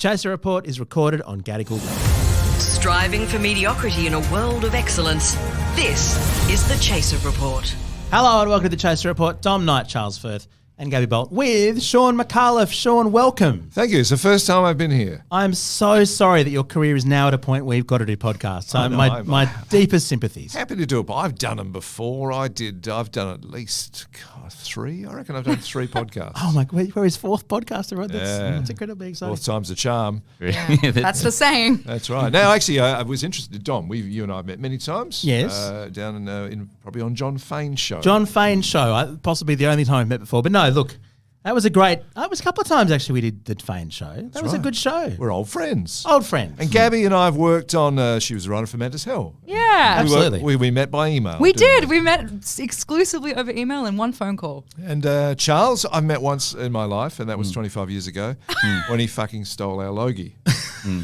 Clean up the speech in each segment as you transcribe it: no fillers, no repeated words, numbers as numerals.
Chaser Report is recorded on Gadigal Road. Striving for mediocrity in a world of excellence. This is the Chaser Report. Hello and welcome to the Chaser Report. Dom Knight, Charles Firth and Gabbi Bolt with Shaun Micallef. Shaun, welcome. Thank you. It's the first time I've been here. I'm so sorry that your career is now at a point where you've got to do podcasts. So my deepest sympathies. Happy to do it, but I've done them before. I've done at least 3. I reckon I've done 3 podcasts. Oh my God, we're his 4th podcast. That's incredibly exciting. 4th time's the charm. Yeah, that's the saying. That's right. Now, actually, I was interested, Dom. You and I have met many times. Yes. Down in probably on John Fane's show. John Fane's show, possibly the only time I've met before. But no, look, that was a couple of times actually we did the Fane show. That was a good show. We're old friends. Old friends. And Gabbi and I have worked on, she was a writer for Mad as Hell. Yeah. Absolutely. We met by email. We did. We met exclusively over email and one phone call. And Charles, I've met once in my life, and that was 25 years ago, when he fucking stole our Logie.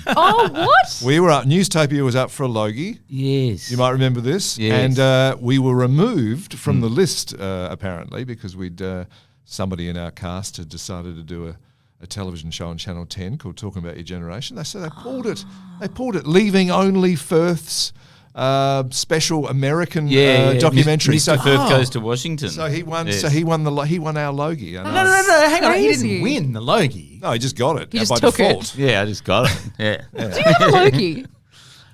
Oh, what? We were up, Newstopia was up for a Logie. Yes. You might remember this. Yes. And we were removed from the list, apparently, because somebody in our cast had decided to do a television show on Channel 10 called Talking About Your Generation. So they pulled it. They pulled it, leaving only Firth's special American documentary. Mr. Firth goes to Washington. So he won. Yes. So he won our Logie. No, hang on. He didn't win the Logie. No, he just got it. He just by took default. Yeah, I just got it. Yeah. Do you have a Logie?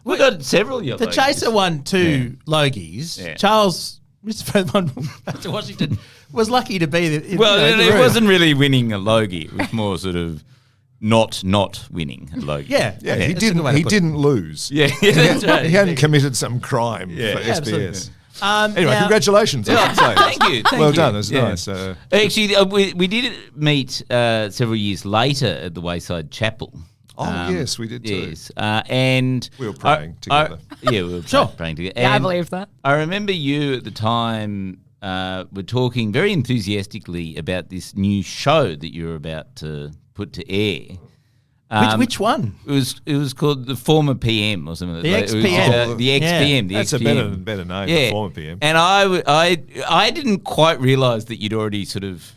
We got several. The Chaser won 2 Logies. Yeah. Charles, Mr. Firth won back to Washington, was lucky to be the it wasn't really winning a Logie. It was more sort of not winning a Logie. Yeah. He didn't lose. Yeah, that's right. He hadn't committed some crime for SBS. Anyway, congratulations. Yeah, thank you. Well done. It's nice. Actually, we did meet several years later at the Wayside Chapel. Oh, yes, we did too. Yes, and we were praying together. We were praying together. Yeah, I And believe that. I remember you at the time were talking very enthusiastically about this new show that you were about to put to air. Which one? It was called the Former PM or something. The XPM. The XPM. The That's XPM. a better name. Yeah. The Former PM. And I didn't quite realise that you'd already sort of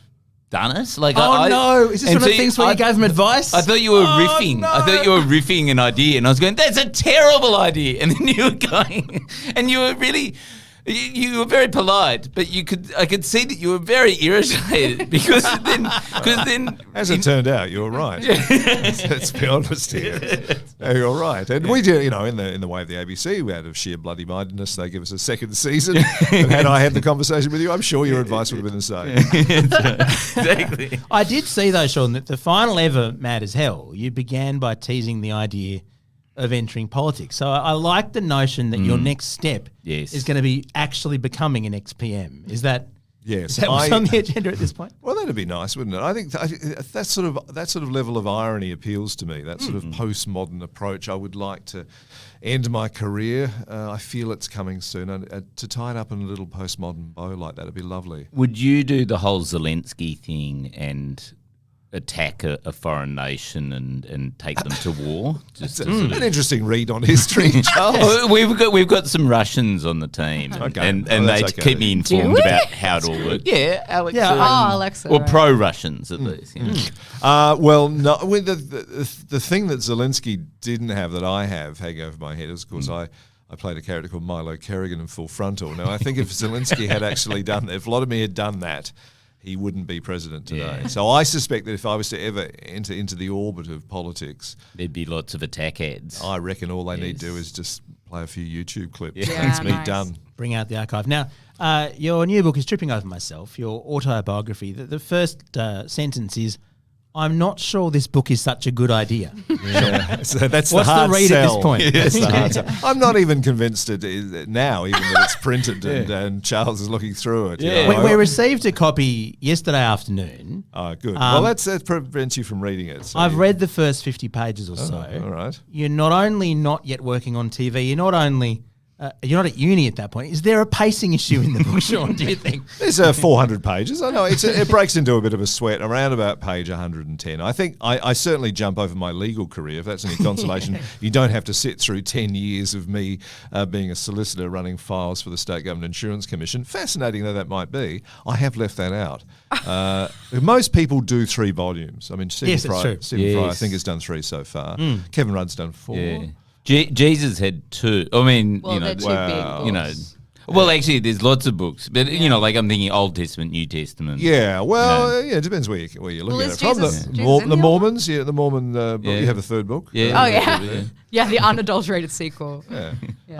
done it. Like, no! Is this one of the things where you gave him advice? I thought you were riffing. No. I thought you were riffing an idea, and I was going, "That's a terrible idea." And then you were going, and you were really. You were very polite, but I could see that you were very irritated because then as it turned out, you were right. Let's be honest here. You're right, and we did. In the way of the ABC, out of sheer bloody mindedness, they give us a second season. And had I had the conversation with you, I'm sure your advice would have been the same. Exactly. I did see though, Shaun, that the final ever Mad as Hell, you began by teasing the idea of entering politics. So I like the notion that your next step is going to be actually becoming an XPM. Is that what's on the agenda at this point? Well, that'd be nice, wouldn't it? I think that sort of level of irony appeals to me. That sort of postmodern approach. I would like to end my career. I feel it's coming soon. To tie it up in a little postmodern bow like that would be lovely. Would you do the whole Zelensky thing and attack a foreign nation and take them to war? Just an interesting read on history, Charles. Oh, we've got some Russians on the team, and they keep me informed about how it all works. Yeah, Alexa. Yeah, Alexa. Or pro-Russians at least. Well, no. The thing that Zelensky didn't have that I have hanging over my head is, of course, I played a character called Milo Kerrigan in Full Frontal. Now, I think if Zelensky had actually done that, if Vladimir had done that, he wouldn't be president today. Yeah. So I suspect that if I was to ever enter into the orbit of politics, there'd be lots of attack ads. I reckon all they need to do is just play a few YouTube clips. Yeah, It's me done. Bring out the archive. Now, your new book is Tripping Over Myself, your autobiography. The first sentence is, I'm not sure this book is such a good idea. Yeah. So that's What's the hard read sell. at this point? That's the hard sell. I'm not even convinced it is now, even that it's printed and Charles is looking through it. Yeah. We received a copy yesterday afternoon. Oh, good. Well, that prevents you from reading it. So I've read the first 50 pages or so. All right. You're not only not yet working on TV, you're not only you're not at uni at that point. Is there a pacing issue in the book, Shaun, do you think? There's 400 pages. I know it breaks into a bit of a sweat around about page 110. I think I certainly jump over my legal career, if that's any consolation. You don't have to sit through 10 years of me being a solicitor running files for the State Government Insurance Commission. Fascinating though that might be, I have left that out. Most people do 3 volumes. I mean, Stephen Fry, I think, has done 3 so far. Kevin Rudd's done 4. Yeah. Jesus had 2. I mean, Well, they're too big. you know. Well, actually, there's lots of books, but you know, like I'm thinking Old Testament, New Testament. Yeah, well, it depends where you're looking at it from. The Mormons, the Mormon book. You have a 3rd book. Yeah. Oh yeah, yeah, the unadulterated sequel. So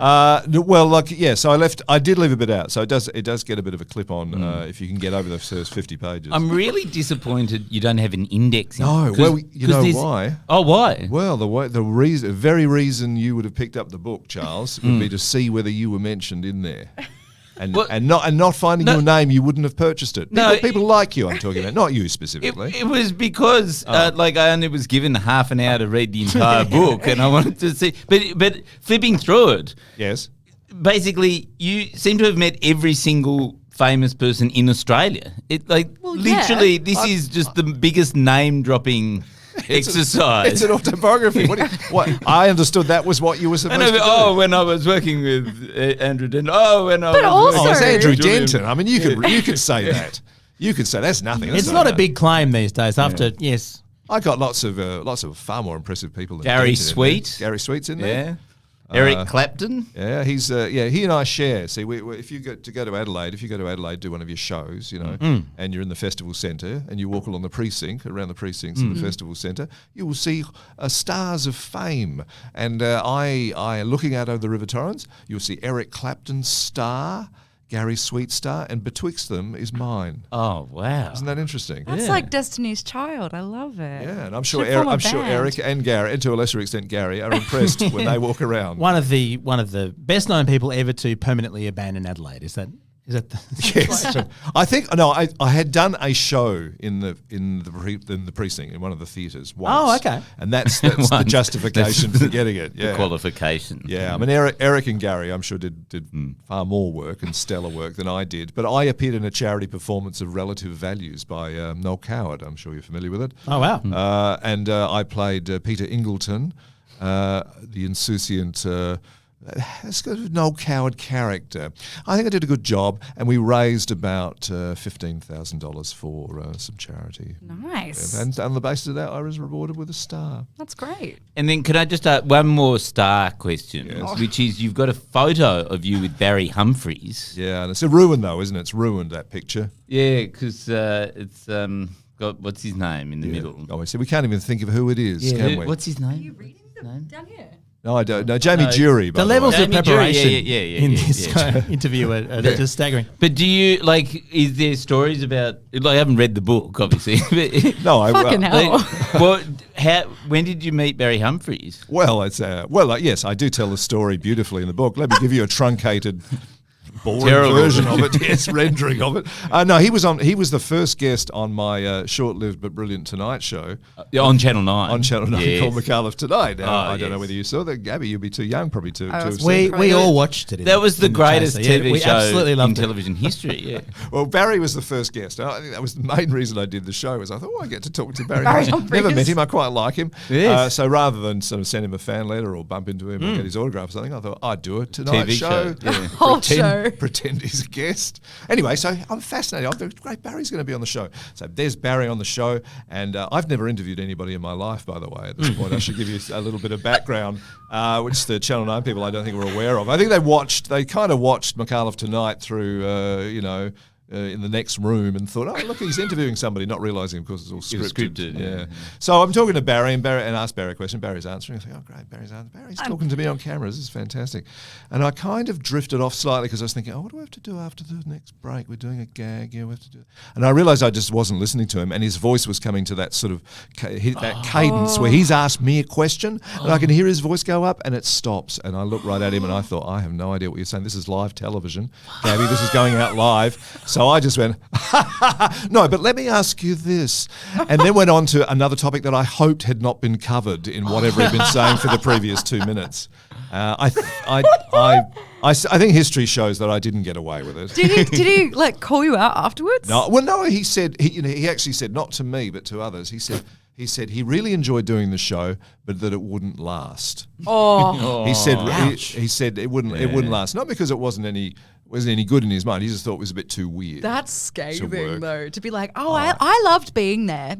I did leave a bit out. So it does get a bit of a clip on if you can get over the first 50 pages. I'm really disappointed you don't have an index. No, well, you know why? Oh, why? Well, the very reason you would have picked up the book, Charles, would be to see whether you were mentioned in there. And not finding your name, you wouldn't have purchased it. People like you, I'm talking about, not you specifically. It was because I only was given half an hour to read the entire book, and I wanted to see. But flipping through it, yes, basically, you seem to have met every single famous person in Australia. Literally, this is just the biggest name dropping exercise. It's an autobiography. What? I understood that was what you were supposed to do. Oh, when I was working with Andrew Denton. Oh, when I But was also- it's Andrew Denton. I mean, you could say that. You could say that's nothing. It's not a big claim these days. After I got lots of far more impressive people than Gary Denton in Sweet. there. Gary Sweet's in there. Yeah. Eric Clapton. Yeah, he's he and I share. See, if you go to Adelaide, do one of your shows, and you're in the festival centre, and you walk along the precinct, around the precincts of the festival centre, you will see stars of fame. And I looking out over the River Torrens, you'll see Eric Clapton's star, Gary Sweet's star, and betwixt them is mine. Oh wow! Isn't that interesting? That's like Destiny's Child. I love it. Yeah, and I'm sure Should form a sure band. Eric and Gary, and to a lesser extent Gary, are impressed when they walk around. one of the best known people ever to permanently abandon Adelaide. Is that Yes, I think I had done a show in the precinct in one of the theatres once. Oh, okay. And that's the justification for getting it. Yeah, The qualification. Yeah, I mean Eric and Gary, I'm sure did far more work and stellar work than I did. But I appeared in a charity performance of Relative Values by Noel Coward. I'm sure you're familiar with it. Oh wow! And I played Peter Ingleton, the insouciant. It's got a Noel Coward character. I think I did a good job, and we raised about $15,000 for some charity. Nice. And on the basis of that, I was rewarded with a star. That's great. And then could I just ask one more star question, which is you've got a photo of you with Barry Humphries. Yeah, and it's a ruin though, isn't it? It's ruined, that picture. Yeah, because it's got what's his name in the middle. Oh, we see. We can't even think of who it is, can we? What's his name? Are you reading them down here? No, I don't. No, Jamie Jury. The levels of Jamie Jury, preparation yeah, in this interview are just staggering. But do you is there stories about? I haven't read the book, obviously. But No, Fucking hell. when did you meet Barry Humphries? Well, it's yes, I do tell the story beautifully in the book. Let me give you a truncated, boring version of it. Yes, rendering of it. No, he was the first guest on my short-lived but brilliant Tonight Show On Channel 9. on Channel 9 Yes. called Micallef Tonight. Now, Oh, I don't know yes. whether you saw that, Gabby. You'd be too young probably to have was seen it. We all watched it. That was the greatest chaser. TV we show absolutely in loved it. television history. Yeah. Well, Barry was the first guest. I think that was the main reason I did the show. Was I thought, I get to talk to Barry. Barry Humphries. Humphries. Never met him. I quite like him. Yes. So rather than sort of send him a fan letter or bump into him or get his autograph or something, I thought I'd do a Tonight TV show, yeah. Whole show. Pretend he's a guest. Anyway, so I'm fascinated. I thought, great, Barry's going to be on the show. So there's Barry on the show, and I've never interviewed anybody in my life, by the way. At this point, I should give you a little bit of background, which the Channel 9 people I don't think were aware of. I think they kind of watched Micallef Tonight through, in the next room and thought, oh, look, he's interviewing somebody, not realising, of course, it's all scripted. Yeah. So I'm talking to Barry and asked Barry a question. Barry's answering. I think, oh, great, Barry's answering. Barry's talking to me on camera. This is fantastic. And I kind of drifted off slightly because I was thinking, oh, what do we have to do after the next break? We're doing a gag. Yeah, we have to do it. And I realised I just wasn't listening to him, and his voice was coming to that sort of that cadence where he's asked me a question, and I can hear his voice go up, and it stops. And I looked right at him, and I thought, I have no idea what you're saying. This is live television, Gabby. This is going out live. So I just went, no, but let me ask you this. And then went on to another topic that I hoped had not been covered in whatever he'd been saying for the previous 2 minutes. I think history shows that I didn't get away with it. Did he like call you out afterwards? No. He said he actually said, not to me but to others. He said he really enjoyed doing the show, but that it wouldn't last. Oh, He said it wouldn't last, not because it wasn't any good in his mind. He just thought it was a bit too weird. that's scathing though. To be like, Oh. I loved being there.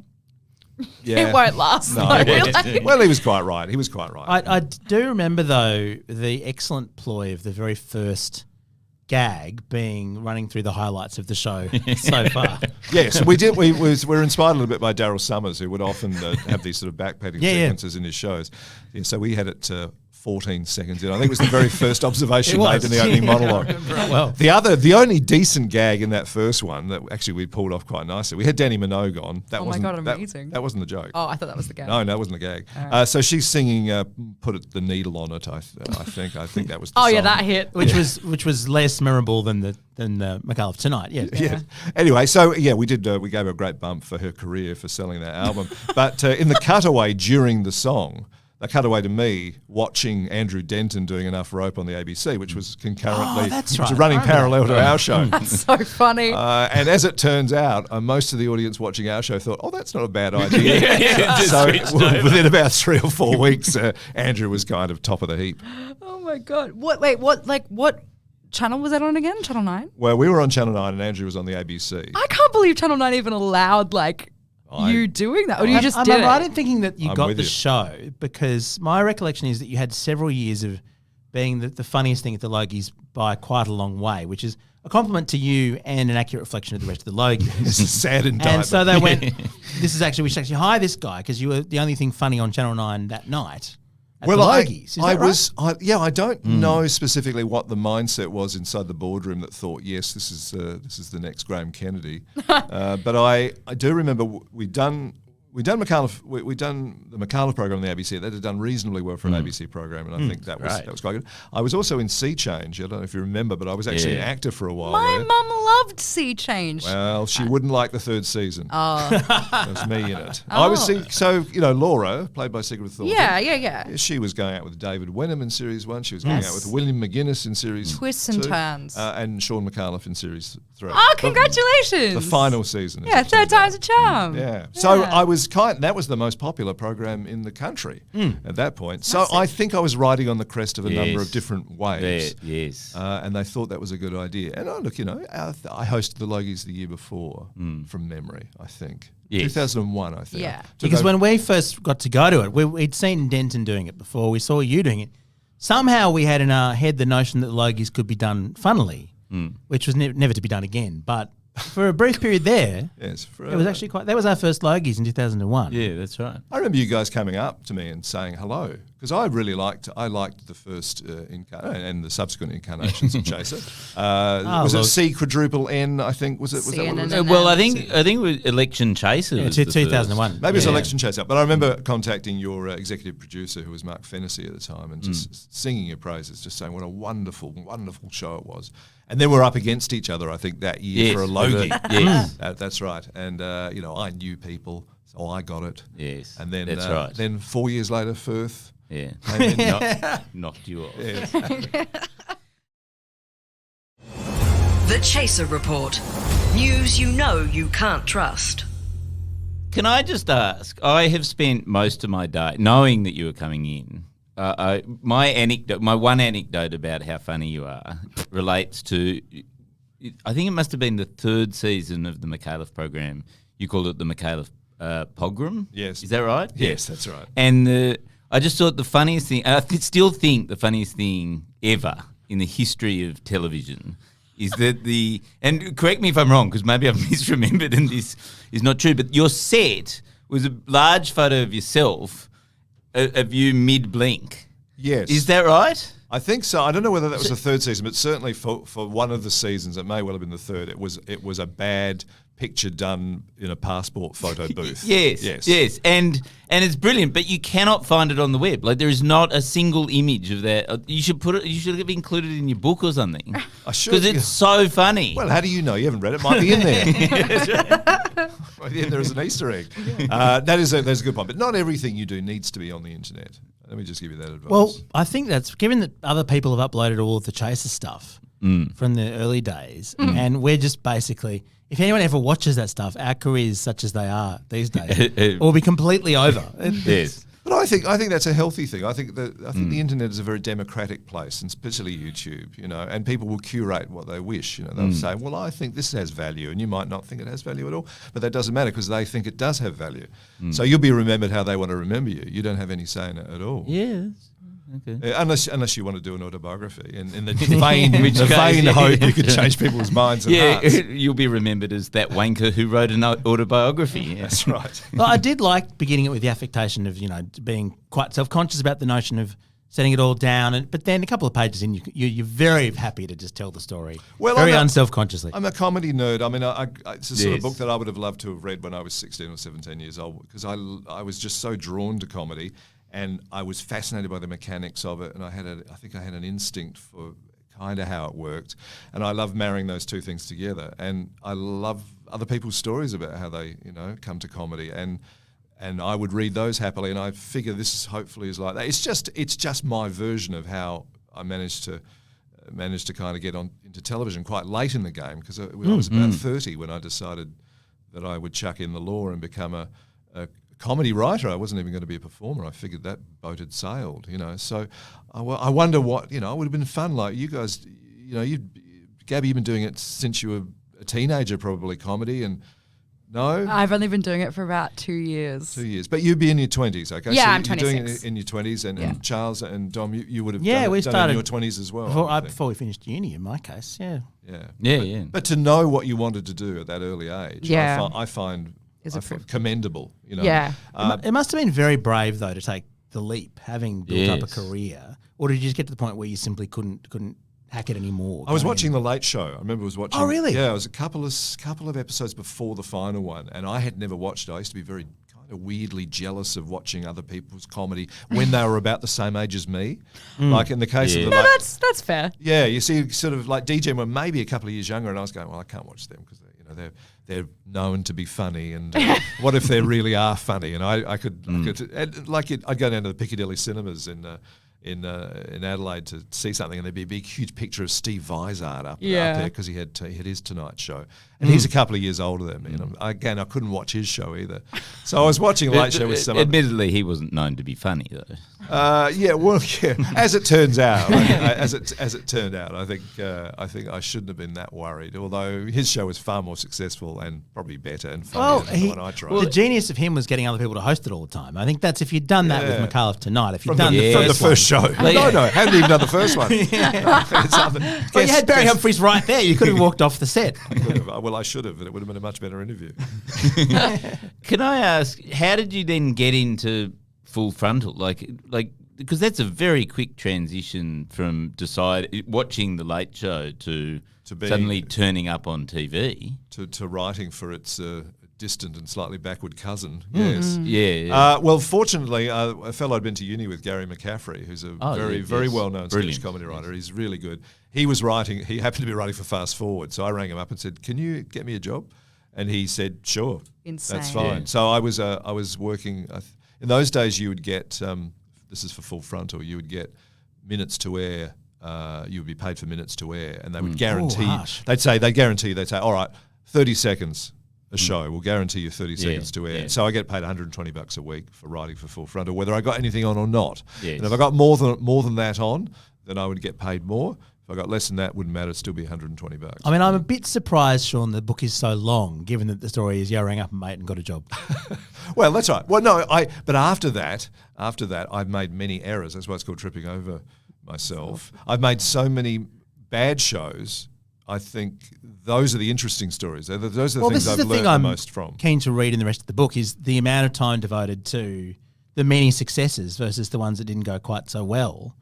Yeah. It won't last. No, though. it won't. Well, he was quite right. I do remember though the excellent ploy of the very first gag being running through the highlights of the show so far. Yes, we did. We were inspired a little bit by Daryl Summers, who would often have these sort of backpedaling sequences in his shows. Yeah, so we had it 14 seconds in. I think it was the very first observation made in the opening monologue. Well, The only decent gag in that first one that actually we pulled off quite nicely. We had Danny Minogue on. That Oh my wasn't, God, that- amazing. That wasn't the joke. Oh, I thought that was the game. No, that wasn't the gag. So she's singing "Put the Needle on It." I think that was. The Oh song. yeah, that hit. which was less memorable than the Micallef Tonight. Yeah. Yeah. Anyway, so yeah, we did. We gave her a great bump for her career for selling that album. But in the cutaway during the song, they cut away to me watching Andrew Denton doing Enough Rope on the ABC, which was concurrently that's which was right. running I remember parallel to our show. That's so funny. And as it turns out, most of the audience watching our show thought, "Oh, that's not a bad idea." So within about 3 or 4 weeks, Andrew was kind of top of the heap. Oh my God. What channel was that on again? Channel 9? Well, we were on Channel 9 and Andrew was on the ABC. I can't believe Channel 9 even allowed you doing that. Or you just I'm did right it. in thinking that you I'm got with the you. show because my recollection is that you had several years of being the funniest thing at the Logies by quite a long way, which is a compliment to you and an accurate reflection of the rest of the Logies. This is sad indictment. And so they went, we should actually hire this guy because you were the only thing funny on Channel 9 that night. At the Logies. Is that right? I don't know specifically what the mindset was inside the boardroom that thought, yes, this is the next Graham Kennedy. But I do remember we'd done Micallef, we'd done the Micallef program on the ABC. That had done reasonably well for an ABC program, and I think that was quite good. I was also in Sea Change. I don't know if you remember, but I was actually an actor for a while. My there. mum loved Sea Change. Well, she wouldn't like the 3rd season. Oh. It was me in it. I was Laura, played by Sigrid Thornton. Yeah. She was going out with David Wenham in Series 1. She was going out with William McGuinness in Series Twists and 2, turns. and Shaun Micallef in Series 3. Oh, congratulations. The final season. as Yeah, it third turned out. time's a charm. Yeah. So I was that was the most popular program in the country at that point. So I think I was riding on the crest of a number of different waves. Yes. And they thought that was a good idea. And look, I hosted the Logies the year before from memory, I think. Yes. 2001, I think. Yeah. Because when we first got to go to it, we'd seen Denton doing it before. We saw you doing it. Somehow we had in our head the notion that the Logies could be done funnily, which was never to be done again. But for a brief period there, yes, it was actually that was our first Logies in 2001. Yeah, that's right. I remember you guys coming up to me and saying hello because I liked the first and the subsequent incarnations of Chaser. Was it C quadruple N? I think was that what it was? Well, I think it was Election Chaser. was the 2001. first. Maybe it was Election Chaser, but I remember contacting your executive producer, who was Mark Fennessy at the time, and just singing your praises, just saying what a wonderful, wonderful show it was. And then we're up against each other, I think, that year for a Logie. Yes. That's right. And, I knew people, so I got it. Yes, And then, that's right. Then 4 years later, Firth. Yeah. came in. Knocked you off. Yes. The Chaser Report. News you know you can't trust. Can I just ask? I have spent most of my day knowing that you were coming in. My one anecdote about how funny you are relates to, I think it must have been the 3rd season of the Micallef program. You called it the Micallef Pogrom? Yes. Is that right? Yes, that's right. And I just thought the funniest thing, I still think the funniest thing ever in the history of television is that and correct me if I'm wrong, because maybe I've misremembered and this is not true, but your set was a large photo of yourself, of you mid-blink. Yes. Is that right? I think so. I don't know whether that was the 3rd season, but certainly for one of the seasons, it may well have been the 3rd, it was a bad picture done in a passport photo booth. Yes. And it's brilliant, but you cannot find it on the web. Like, there is not a single image of that. You should have included it in your book or something. I should. Because it's so funny. Well, how do you know? You haven't read it. Might be in there. Might be in there as an Easter egg. That's a good point. But not everything you do needs to be on the internet. Let me just give you that advice. Well, I think that's given that other people have uploaded all of the Chaser stuff from the early days, and we're just basically, if anyone ever watches that stuff, our careers such as they are these days will be completely over. Yes. But I think that's a healthy thing. I think the internet is a very democratic place, and especially YouTube, and people will curate what they wish. They'll say, well, I think this has value, and you might not think it has value at all, but that doesn't matter because they think it does have value. So you'll be remembered how they want to remember you. You don't have any say in it at all. Yes. Okay. Unless you want to do an autobiography, in the vain hope you could change people's minds and hearts. You'll be remembered as that wanker who wrote an autobiography. Yeah. That's right. Well, I did like beginning it with the affectation of being quite self-conscious about the notion of setting it all down, but then a couple of pages in, you're very happy to just tell the story, very unselfconsciously. I'm a comedy nerd. I mean, it's the sort of book that I would have loved to have read when I was 16 or 17 years old because I was just so drawn to comedy. And I was fascinated by the mechanics of it, and I think I had an instinct for kind of how it worked, and I love marrying those two things together. And I love other people's stories about how they, come to comedy, and I would read those happily. And I figure this hopefully is like that. It's just my version of how I managed to kind of get on into television quite late in the game because I was about 30 when I decided that I would chuck in the law and become a comedy writer. I wasn't even going to be a performer. I figured that boat had sailed, So I wonder what, it would have been fun. Like you guys, Gabbi, you've been doing it since you were a teenager, probably comedy, and no? I've only been doing it for about 2 years. 2 years. But you'd be in your 20s, okay? Yeah, so I'm you're 26. doing it in your 20s, and Charles and Dom, you would have we done started it in your 20s as well. Before we finished uni, in my case, Yeah. But to know what you wanted to do at that early age, I find commendable. Yeah. It must have been very brave though to take the leap, having built up a career. Or did you just get to the point where you simply couldn't hack it anymore? I was watching The Late Show. I remember I was watching. Oh, really? Yeah, it was a couple of episodes before the final one, and I had never watched it. I used to be very kind of weirdly jealous of watching other people's comedy when they were about the same age as me. Like in the case of that's fair. Yeah, you see, sort of like DJ were maybe a couple of years younger, and I was going, well, I can't watch them because they're known to be funny, and what if they really are funny? And I'd go down to the Piccadilly cinemas in Adelaide to see something, and there'd be a big, huge picture of Steve Vizard up there because he had his Tonight Show, and he's a couple of years older than me. And I couldn't watch his show either, so I was watching Late Show with some. Admittedly, he wasn't known to be funny though. As it turns out, as it turned out, I think I shouldn't have been that worried. Although his show was far more successful and probably better and funnier than the one I tried. The genius of him was getting other people to host it all the time. I think that's if you'd done that with Micallef Tonight. If you'd done the first show. No, hadn't even done the first one. Well, you had Barry Humphries right there. You could have walked off the set. Well, I should have, and it would have been a much better interview. Can I ask, how did you then get into Full Frontal? Like because that's a very quick transition from watching The Late Show to suddenly turning up on TV. To writing for its distant and slightly backward cousin. Yes. Yeah. Well, fortunately, a fellow I'd been to uni with, Gary McCaffrey, who's a very well-known sketch comedy writer. He's really good. He happened to be writing for Fast Forward, so I rang him up and said, "Can you get me a job?" And he said, "Sure, Insane. that's fine." Yeah. So I was working. In those days, you would get this is for Full Frontal. You would get minutes to air. You would be paid for minutes to air, and they would guarantee. They'd say, "All right, 30 seconds." A show will guarantee you 30 seconds to air. So I get paid $120 a week for writing for Full Frontal, whether I got anything on or not. Yes. And if I got more than that on, then I would get paid more. If I got less than that, wouldn't matter. It'd still be $120. I mean, I'm a bit surprised, Shaun, the book is so long, given that the story is, I rang up a mate and got a job. Well, that's right. Well, no, but after that, I've made many errors. That's why it's called tripping over myself. I've made so many bad shows. I think those are the interesting stories. Those are the things I've learned the most from. Keen to read in the rest of the book is the amount of time devoted to the many successes versus the ones that didn't go quite so well.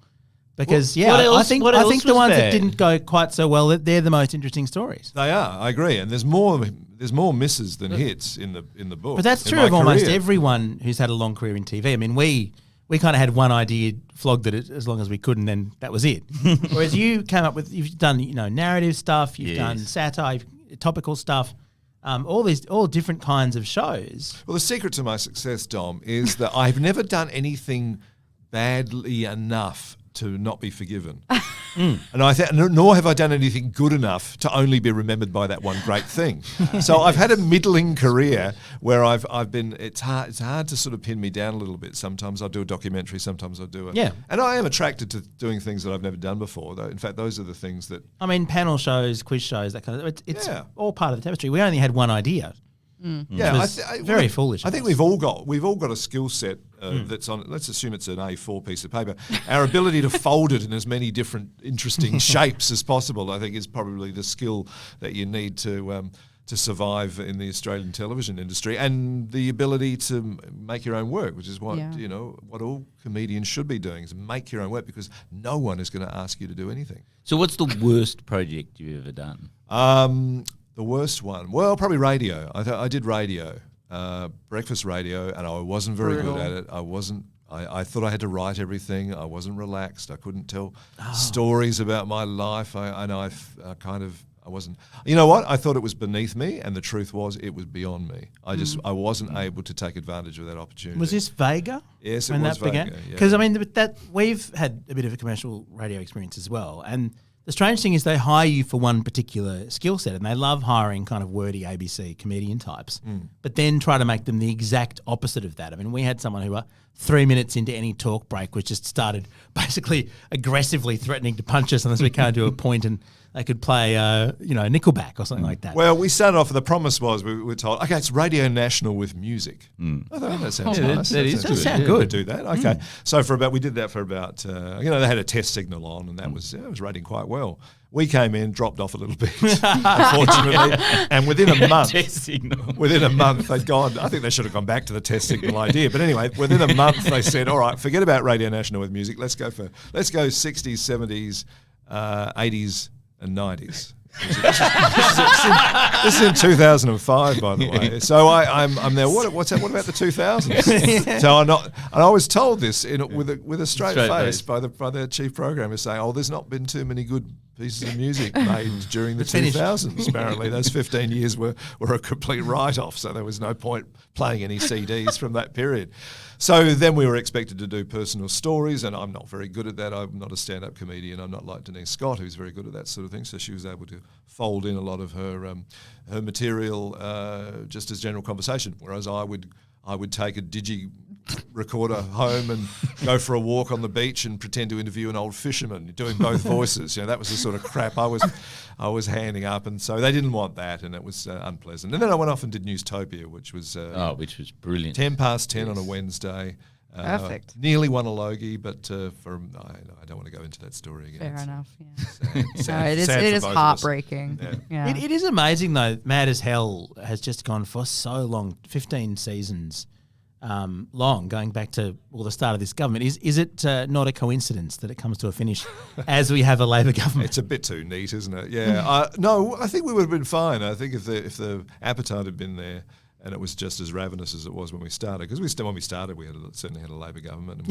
Because I think the ones that didn't go quite so well, they're the most interesting stories. They are. I agree. And there's more misses than hits in the book. But that's true of almost everyone who's had a long career in TV. I mean, we kind of had one idea, flogged it as long as we could, and then that was it. Whereas you've done narrative stuff, you've done satire, topical stuff, all different kinds of shows. Well, the secret to my success, Dom, is that I've never done anything badly enough to not be forgiven. And nor have I done anything good enough to only be remembered by that one great thing. So I've had a middling career where I've been. It's hard to sort of pin me down a little bit. Sometimes I'll do a documentary. Sometimes I'll do it. And I am attracted to doing things that I've never done before. Though, in fact, those are the things that. I mean, panel shows, quiz shows, that kind of. It's all part of the tapestry. We only had one idea. Yeah, very foolish. I think we've all got a skill set that's on. Let's assume it's an A4 piece of paper. Our ability to fold it in as many different interesting shapes as possible, I think, is probably the skill that you need to survive in the Australian television industry, and the ability to make your own work, which is what what all comedians should be doing, is make your own work, because no one is going to ask you to do anything. So, what's the worst project you've ever done? The worst one? Well, probably radio. I did radio, breakfast radio, and I wasn't very good at it. I thought I had to write everything. I wasn't relaxed. I couldn't tell stories about my life. I wasn't. You know what? I thought it was beneath me, and the truth was it was beyond me. I wasn't able to take advantage of that opportunity. Was this Vega? Yes, when it was that began? Because I mean, that we've had a bit of a commercial radio experience as well, and the strange thing is they hire you for one particular skill set, and they love hiring kind of wordy ABC comedian types, but then try to make them the exact opposite of that. I mean, we had someone who 3 minutes into any talk break was just started basically aggressively threatening to punch us unless we came to a point and they could play, Nickelback or something like that. Well, we started off, the promise was we were told, okay, it's Radio National with music. I thought, that sounds nice. That sounds good. Do that, okay. So we did that for about, they had a test signal on, and that was rating quite well. We came in, dropped off a little bit, unfortunately, and within a month, they'd gone. I think they should have gone back to the test signal idea. But anyway, within a month, they said, all right, forget about Radio National with music. Let's go 60s, 70s, 80s, and 90s. This is in 2005, by the way. So I'm there. What's that? What about the 2000s? So I was told this with a straight face by the chief programmer, saying, "Oh, there's not been too many good pieces of music made during the 2000s. Apparently, those 15 years were a complete write-off. So there was no point playing any CDs from that period." So then we were expected to do personal stories, and I'm not very good at that. I'm not a stand-up comedian. I'm not like Denise Scott, who's very good at that sort of thing. So she was able to fold in a lot of her material just as general conversation, whereas I would take a digi recorder home and go for a walk on the beach and pretend to interview an old fisherman, doing both voices. That was the sort of crap I was handing up, and so they didn't want that, and it was unpleasant. And then I went off and did Newstopia, which was brilliant. 10:10 on a Wednesday. Perfect. Nearly won a Logie, but I don't want to go into that story again. Fair enough. Yeah. It is heartbreaking. Yeah. It is amazing though. Mad as Hell has just gone for so long, 15 seasons. Long, going back to the start of this government. Is it not a coincidence that it comes to a finish as we have a Labor government? It's a bit too neat, isn't it? Yeah. No, I think we would have been fine. I think if the appetite had been there, and it was just as ravenous as it was when we started, because when we started, we certainly had a Labor government.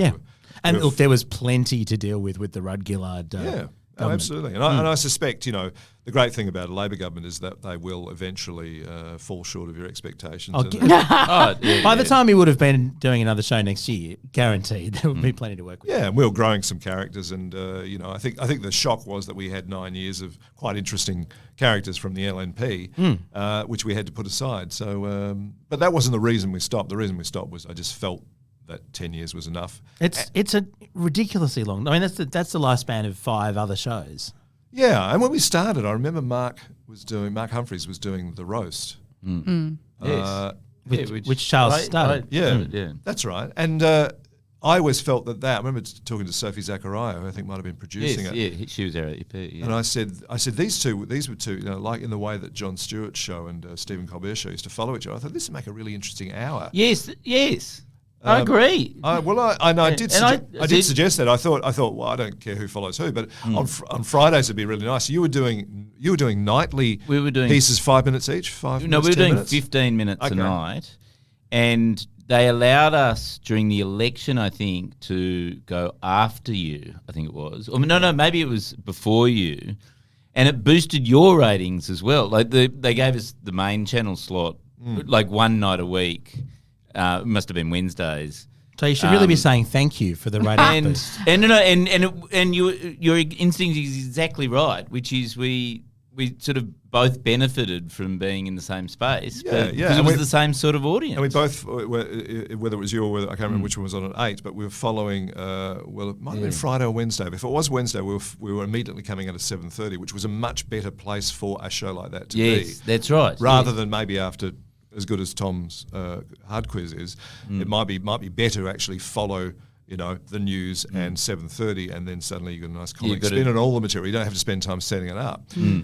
And look, there was plenty to deal with the Rudd-Gillard government. Oh, absolutely. And I suspect, the great thing about a Labor government is that they will eventually fall short of your expectations. By the time he would have been doing another show next year, guaranteed there would be plenty to work with. Yeah, and we were growing some characters, and I think the shock was that we had 9 years of quite interesting characters from the LNP, which we had to put aside. So, but that wasn't the reason we stopped. The reason we stopped was I just felt that 10 years was enough. It's a ridiculously long. I mean, that's the lifespan of 5 other shows. Yeah, and when we started, I remember Mark Humphries was doing the roast. Yes. Which Charles started. Yeah, that's right. And I always felt that. I remember talking to Sophie Zachariah, who I think might have been producing it. Yeah, she was there at EP. Yeah. And I said these were two, like in the way that Jon Stewart's show and Stephen Colbert's show used to follow each other. I thought this would make a really interesting hour. Yes. I agree. I did suggest that. I thought. Well, I don't care who follows who, but on Fridays it'd be really nice. You were doing nightly. We were doing pieces 5 minutes each. We were doing 15 minutes a night, and they allowed us during the election, I think, to go after you. I think it was. Or no, maybe it was before you, and it boosted your ratings as well. Like they gave us the main channel slot, like one night a week. It must have been Wednesdays, So you should really be saying thank you for the rating boost. And your instinct is exactly right, which is we sort of both benefited from being in the same space. Because it was the same sort of audience. And we both, whether it was you or whether, I can't remember which one was on at 8, but we were following, it might have been Friday or Wednesday. But if it was Wednesday, we were immediately coming out at 7:30, which was a much better place for a show like that to be. Yes, that's right. Rather than maybe after, as good as Tom's hard quiz is, it might be better to actually follow the news and 7:30, and then suddenly you've got a nice comic spin and all the material. You don't have to spend time setting it up.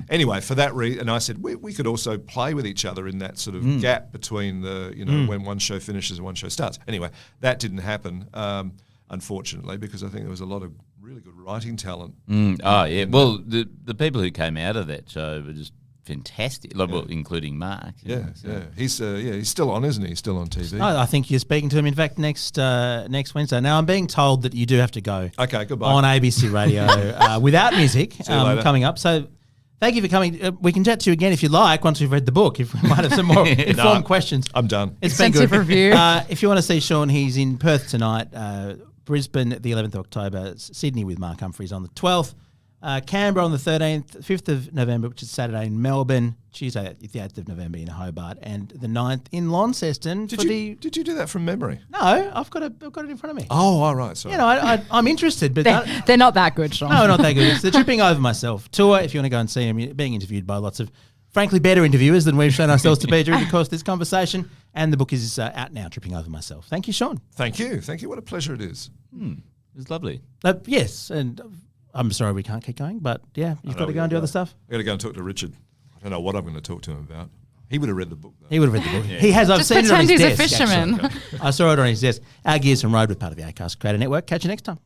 Anyway, for that reason, and I said we could also play with each other in that sort of gap between the when one show finishes and one show starts. Anyway, that didn't happen, unfortunately, because I think there was a lot of really good writing talent. Oh yeah, well the people who came out of that show were just fantastic, well, including Mark. He's still on, isn't he? He's still on TV. I think you're speaking to him, in fact, next Wednesday. Now, I'm being told that you do have to go. Okay, goodbye. On ABC Radio without music coming up. So thank you for coming. We can chat to you again if you like once we've read the book, if we might have some more informed questions. I'm done. It's been good. Review. If you want to see Shaun, he's in Perth tonight, Brisbane the 11th of October, Sydney with Mark Humphries on the 12th. Canberra on the 13th, 5th of November, which is Saturday in Melbourne, Tuesday the 8th of November in Hobart, and the 9th in Launceston. Did you do that from memory? No, I've got it in front of me. Oh, all right. Sorry. I'm interested, but they're not that good, Shaun. No, not that good. It's the Tripping Over Myself tour. If you want to go and see him, you're being interviewed by lots of, frankly, better interviewers than we've shown ourselves to be during the course of this conversation. And the book is out now, Tripping Over Myself. Thank you, Shaun. Thank you. What a pleasure it is. It was lovely. Yes, and I'm sorry we can't keep going, but yeah, you've got to go and do other stuff. I've got to go and talk to Richard. I don't know what I'm going to talk to him about. He would have read the book, though. He would have read the book. He has. I've Just seen it on his pretend he's desk. a fisherman. I saw it on his desk. Our Gears from Road with part of the Acast Creator Network. Catch you next time.